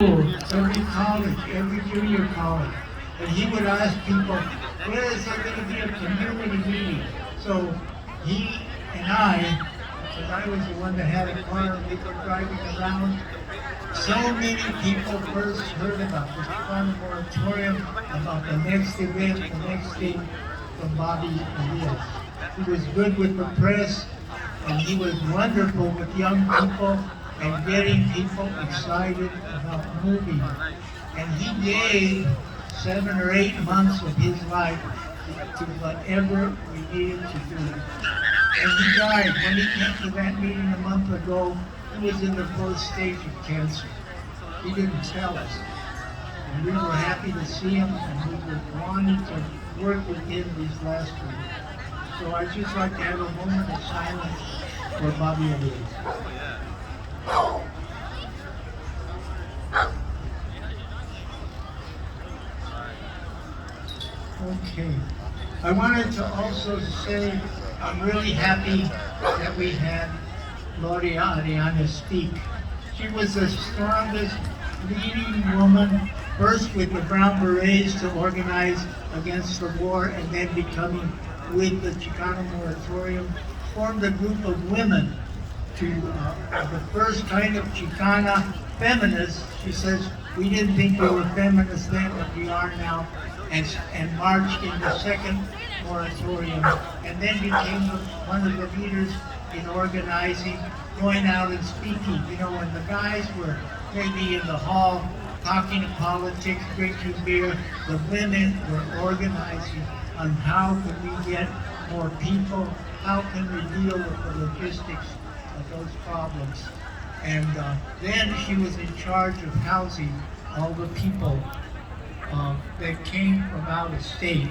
every college, every junior college, and he would ask people, where is there going to be a community meeting? So he and I, because I was the one that had a car and we were driving around, so many people first heard about the Chicano Moratorium, about the next event, the next thing from Bobby Elias. He was good with the press, and he was wonderful with young people and getting people excited about moving. And he gave 7 or 8 months of his life to whatever we needed to do. And he died. When he came to that meeting a month ago, he was in the 4th stage of cancer. He didn't tell us. And we were happy to see him, and we were wanting to work with him these last weeks. So I'd just like to have a moment of silence for Bobby Elias. Okay. I wanted to also say I'm really happy that we had Gloria Ariana speak. She was the strongest leading woman, first with the Brown Berets to organize against the war, and then becoming with the Chicano Moratorium, formed a group of women to the first kind of Chicana feminists. She says, we didn't think we were feminists then, but we are now, and marched in the second moratorium, and then became one of the leaders in organizing, going out and speaking. You know, when the guys were maybe in the hall talking politics, drinking beer, the women were organizing on how can we get more people, how can we deal with the logistics of those problems. And then she was in charge of housing all the people that came from out of state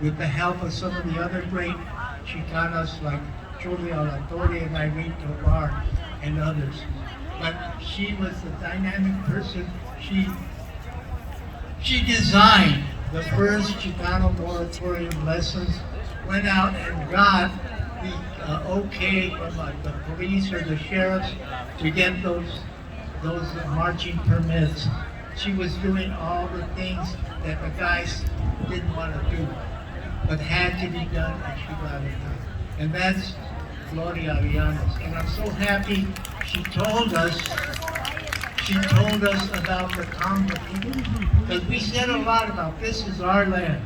with the help of some of the other great Chicanas like Julia Alatorre and Irene Tovar and others. But she was a dynamic person. She designed the first Chicano moratorium lessons, went out and got the okay from the police or the sheriffs to get those marching permits. She was doing all the things that the guys didn't want to do, but had to be done, and she got it done. And that's Gloria Arianes. And I'm so happy she told us about the Tonga people, because we said a lot about this is our land.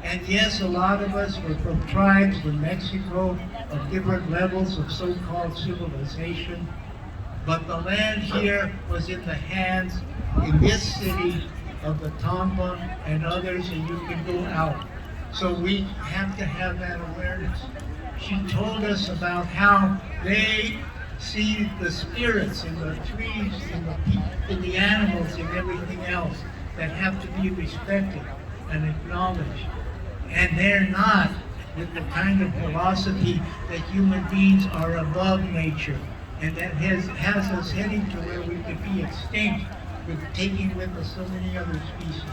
And yes, a lot of us were from tribes in Mexico of different levels of so-called civilization. But the land here was in the hands, in this city, of the Tonga and others, and you can go out. So we have to have that awareness. She told us about how they see the spirits in the trees, in the animals, and everything else that have to be respected and acknowledged. And they're not with the kind of philosophy that human beings are above nature, and that has us heading to where we could be extinct with taking with us so many other species.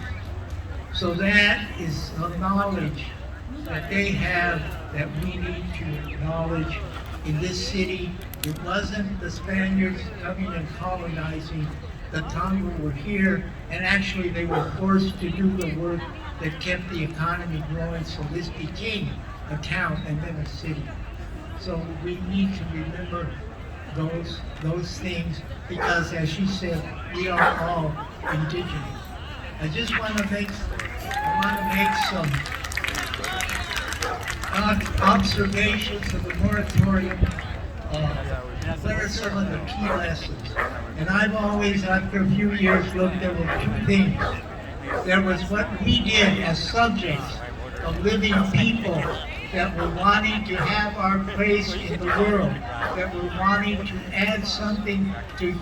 So that is the knowledge that they have that we need to acknowledge in this city. It wasn't the Spaniards coming and colonizing. The Tonga were here, and actually they were forced to do the work that kept the economy growing, so this became a town and then a city. So we need to remember those things, because as she said, we are all indigenous. I just want to make some observations of the moratorium. What are some of the key lessons? And I've always, after a few years, looked, there were 2 things. There was what we did as subjects of living people that were wanting to have our place in the world, that were wanting to add something to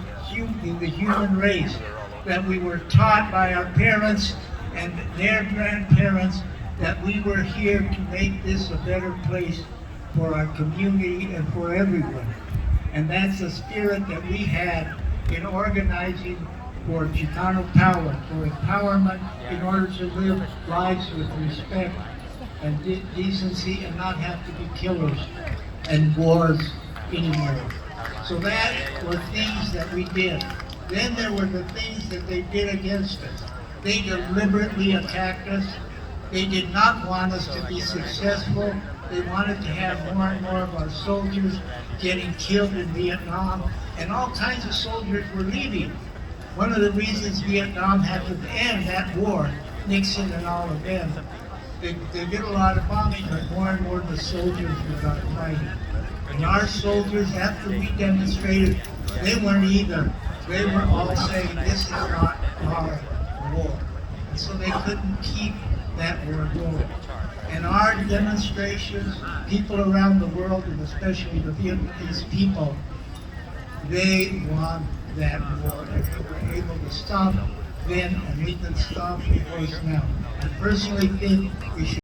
the human race, that we were taught by our parents and their grandparents that we were here to make this a better place for our community and for everyone. And that's the spirit that we had in organizing for Chicano power, for empowerment, in order to live lives with respect and decency and not have to be killers and wars anymore. So that were things that we did. Then there were the things that they did against us. They deliberately attacked us. They did not want us to be successful. They wanted to have more and more of our soldiers getting killed in Vietnam, and all kinds of soldiers were leaving. One of the reasons Vietnam had to end that war, Nixon and all of them, they did a lot of bombing, but more and more of the soldiers were not fighting. And our soldiers, after we demonstrated, they weren't either. They were all saying, this is not our war. And so they couldn't keep that war going. And our demonstrations, people around the world, and especially the Vietnamese people, they won that war. And we were able to stop then, and we can stop the wars now. I personally think we should